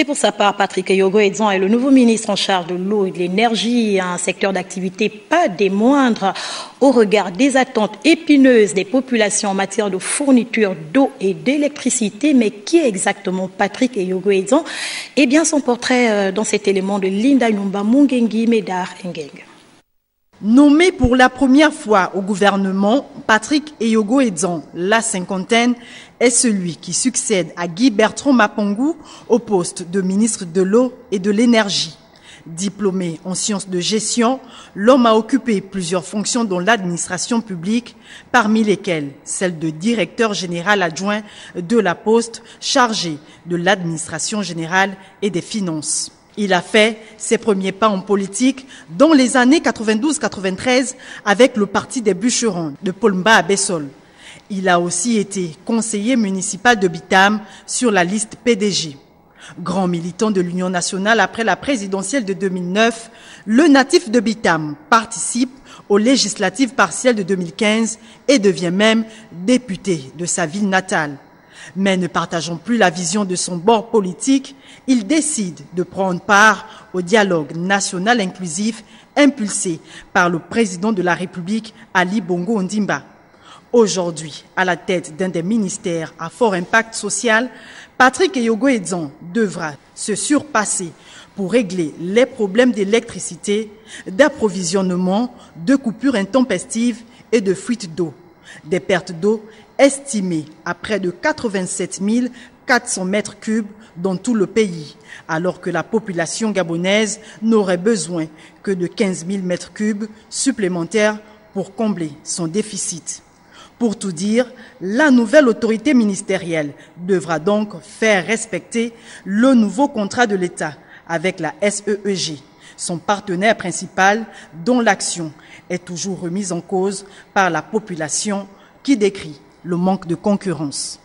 Et pour sa part, Patrick Yogo-Edzon est le nouveau ministre en charge de l'eau et de l'énergie, un secteur d'activité pas des moindres au regard des attentes épineuses des populations en matière de fourniture d'eau et d'électricité. Mais qui est exactement Patrick Yogo-Edzon? Eh bien, son portrait dans cet élément de Linda Numba Mungengi Medar Ngeng. Nommé pour la première fois au gouvernement, Patrick Yogo-Edzon, la cinquantaine, est celui qui succède à Guy Bertrand Mapongou au poste de ministre de l'eau et de l'énergie. Diplômé en sciences de gestion, l'homme a occupé plusieurs fonctions dans l'administration publique, parmi lesquelles celle de directeur général adjoint de la Poste, chargé de l'administration générale et des finances. Il a fait ses premiers pas en politique dans les années 92-93 avec le Parti des Bûcherons de Paul Mba Abessol. Il a aussi été conseiller municipal de Bitam sur la liste PDG. Grand militant de l'Union nationale après la présidentielle de 2009, le natif de Bitam participe aux législatives partielles de 2015 et devient même député de sa ville natale. Mais ne partageant plus la vision de son bord politique, il décide de prendre part au dialogue national inclusif impulsé par le président de la République, Ali Bongo Ondimba. Aujourd'hui, à la tête d'un des ministères à fort impact social, Patrick Yogo-Edzon devra se surpasser pour régler les problèmes d'électricité, d'approvisionnement, de coupures intempestives et de fuites d'eau. Des pertes d'eau estimées à près de 87 400 mètres cubes dans tout le pays, alors que la population gabonaise n'aurait besoin que de 15 000 mètres cubes supplémentaires pour combler son déficit. Pour tout dire, la nouvelle autorité ministérielle devra donc faire respecter le nouveau contrat de l'État avec la SEEG, son partenaire principal dont l'action est toujours remise en cause par la population qui décrit le manque de concurrence.